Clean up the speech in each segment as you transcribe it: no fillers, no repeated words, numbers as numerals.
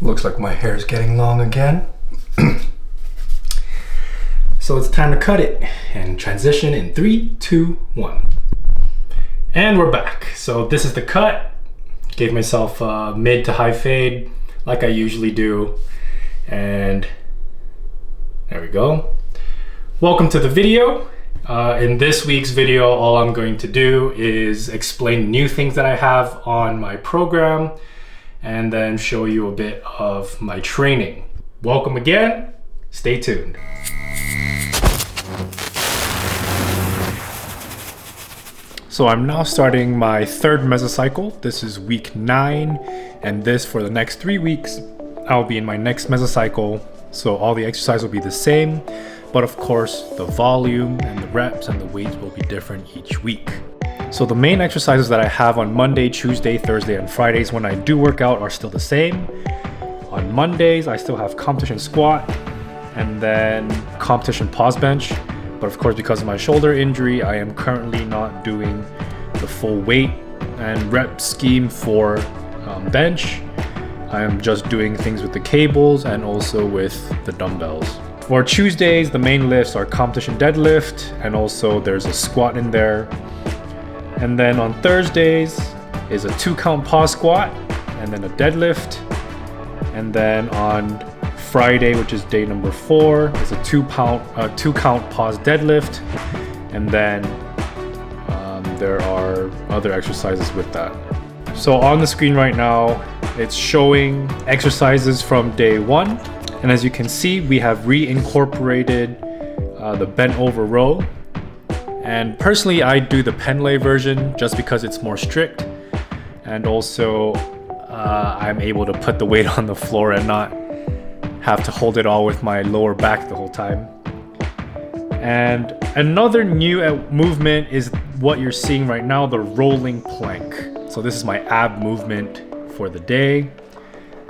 Looks like my hair is getting long again. So it's time to cut it and transition in 3, 2, 1. And we're back. So this is the cut. Gave myself a mid to high fade like I usually do. And there we go. Welcome to the video. In this week's video, all I'm going to do is explain new things that I have on my program and then show you a bit of my training. Welcome again. Stay tuned. So I'm now starting my third mesocycle. This is week 9, and this for the next 3 weeks, I'll be in my next mesocycle. So all the exercises will be the same, but of course the volume and the reps and the weights will be different each week. So the main exercises that I have on Monday, Tuesday, Thursday, and Fridays when I do work out are still the same. On Mondays, I still have competition squat and then competition pause bench. But of course, because of my shoulder injury, I am currently not doing the full weight and rep scheme for bench. I am just doing things with the cables and also with the dumbbells. For Tuesdays, the main lifts are competition deadlift, and also there's a squat in there. And then on Thursdays is a 2-count pause squat and then a deadlift. And then on Friday, which is day number 4, is a 2-count pause deadlift, and then there are other exercises with that. So on the screen right now, it's showing exercises from day 1, and as you can see, we have reincorporated the bent over row. And personally, I do the pen lay version just because it's more strict, and also I'm able to put the weight on the floor and not have to hold it all with my lower back the whole time. And another new movement is what you're seeing right now, the rolling plank. So this is my ab movement for the day.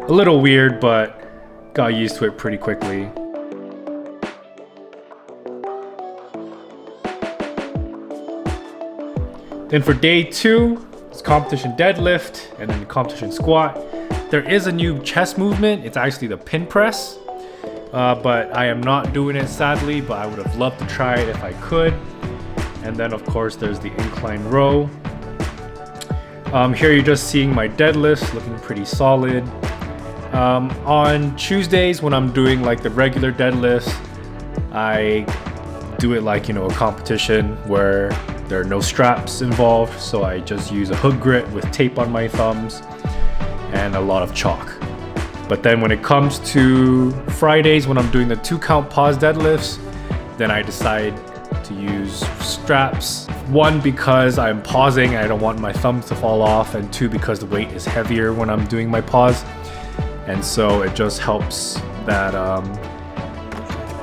A little weird, but got used to it pretty quickly. Then for day 2, it's competition deadlift and then competition squat. There is a new chest movement. It's actually the pin press, but I am not doing it sadly, but I would have loved to try it if I could. And then of course there's the incline row. Here you're just seeing my deadlifts looking pretty solid. On Tuesdays when I'm doing like the regular deadlifts, I do it like, a competition where there are no straps involved. So I just use a hook grip with tape on my thumbs and a lot of chalk. But then when it comes to Fridays when I'm doing the 2-count pause deadlifts, then I decide to use straps. 1, because I'm pausing and I don't want my thumbs to fall off, and 2, because the weight is heavier when I'm doing my pause. And so it just helps that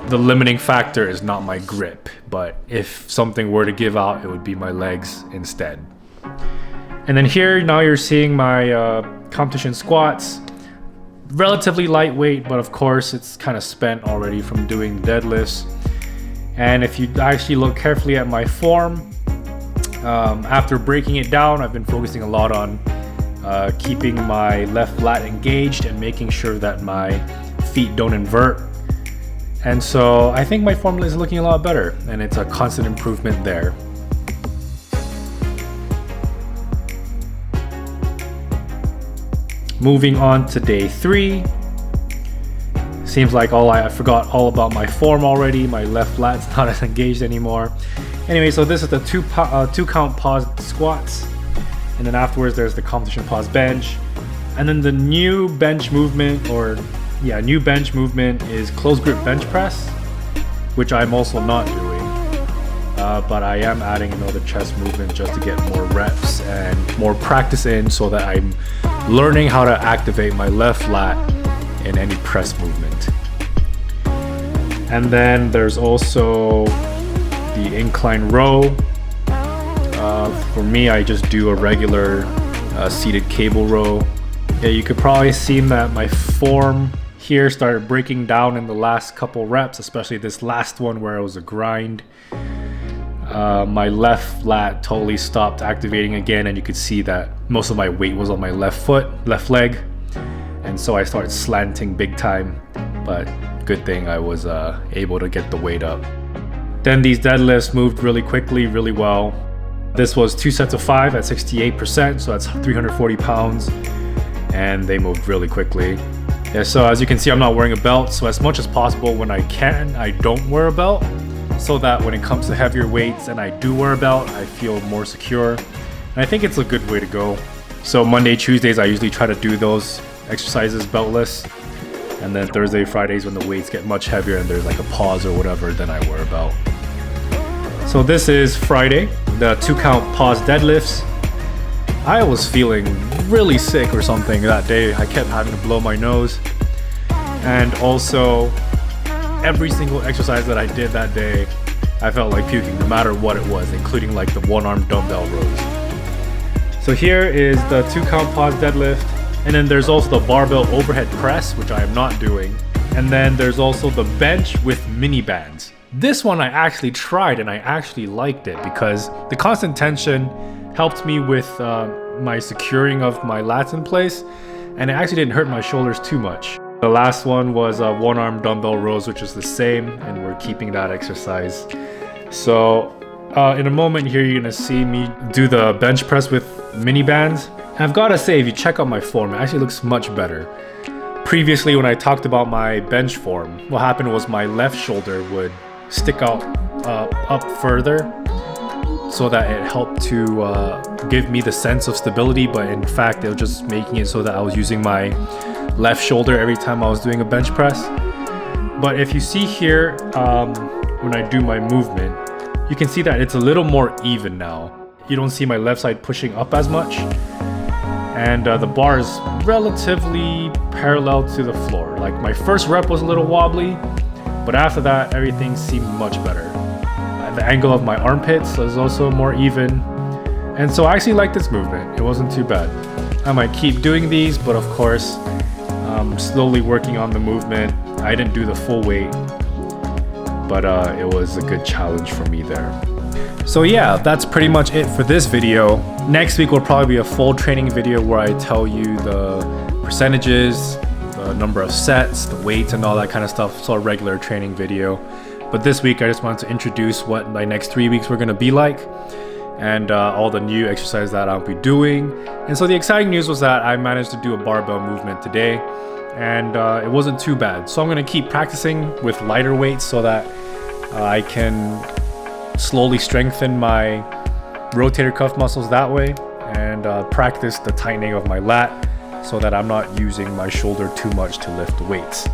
the limiting factor is not my grip, but if something were to give out, it would be my legs instead. And then here now you're seeing my competition squats. Relatively lightweight, but of course it's kind of spent already from doing deadlifts. And if you actually look carefully at my form, after breaking it down, I've been focusing a lot on keeping my left lat engaged and making sure that my feet don't invert. And so I think my form is looking a lot better, and it's a constant improvement there. Moving on to day 3. Seems like I forgot all about my form already. My left lat's not as engaged anymore. Anyway, so this is the 2-count pause squats. And then afterwards there's the competition pause bench. And then the new bench movement, new bench movement is close grip bench press, which I'm also not doing. But I am adding another chest movement just to get more reps and more practice in, so that I'm learning how to activate my left lat in any press movement. And then there's also the incline row. For me, I just do a regular seated cable row. Yeah, you could probably see that my form here started breaking down in the last couple reps, especially this last one where it was a grind. My left lat totally stopped activating again, and you could see that most of my weight was on my left leg. and so I started slanting big time, but good thing I was able to get the weight up. Then these deadlifts moved really quickly, really well. This was 2 sets of 5 at 68%, so that's 340 pounds, and they moved really quickly. Yeah, so as you can see, I'm not wearing a belt, so as much as possible when I can, I don't wear a belt, so that when it comes to heavier weights and I do wear a belt, I feel more secure. And I think it's a good way to go. So Monday, Tuesdays, I usually try to do those exercises beltless. And then Thursday, Fridays, when the weights get much heavier and there's like a pause or whatever, then I wear a belt. So this is Friday, the 2-count pause deadlifts. I was feeling really sick or something that day. I kept having to blow my nose. And also, every single exercise that I did that day, I felt like puking no matter what it was, including like the 1-arm dumbbell rows. So here is the 2-count pause deadlift. And then there's also the barbell overhead press, which I am not doing. And then there's also the bench with mini bands. This one I actually tried and I actually liked it because the constant tension helped me with my securing of my lats in place, and it actually didn't hurt my shoulders too much. The last one was 1-arm dumbbell rows, which is the same, and we're keeping that exercise. So in a moment here, you're gonna see me do the bench press with mini bands. And I've gotta say, if you check out my form, it actually looks much better. Previously, when I talked about my bench form, what happened was my left shoulder would stick out up further, so that it helped to give me the sense of stability, but in fact it was just making it so that I was using my left shoulder every time I was doing a bench press. But if you see here, when I do my movement, you can see that it's a little more even now. You don't see my left side pushing up as much, and the bar is relatively parallel to the floor. Like my first rep was a little wobbly, but after that everything seemed much better. The angle of my armpits is also more even, and so I actually like this movement. It wasn't too bad. I might keep doing these, but of course I'm slowly working on the movement. I didn't do the full weight, but it was a good challenge for me there. So yeah, that's pretty much it for this video. Next week will probably be a full training video where I tell you the percentages, the number of sets, the weights, and all that kind of stuff. So a regular training video. But this week I just wanted to introduce what my next 3 weeks were going to be like, and all the new exercises that I'll be doing. And so the exciting news was that I managed to do a barbell movement today, and it wasn't too bad. So I'm going to keep practicing with lighter weights so that I can slowly strengthen my rotator cuff muscles that way, and practice the tightening of my lat so that I'm not using my shoulder too much to lift weights.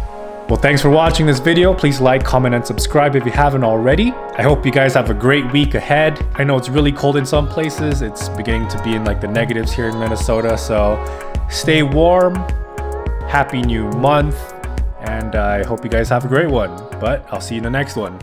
Well, thanks for watching this video. Please like, comment, and subscribe if you haven't already. I hope you guys have a great week ahead. I know it's really cold in some places. It's beginning to be in like the negatives here in Minnesota, so stay warm. Happy new month, and I hope you guys have a great one. But I'll see you in the next one.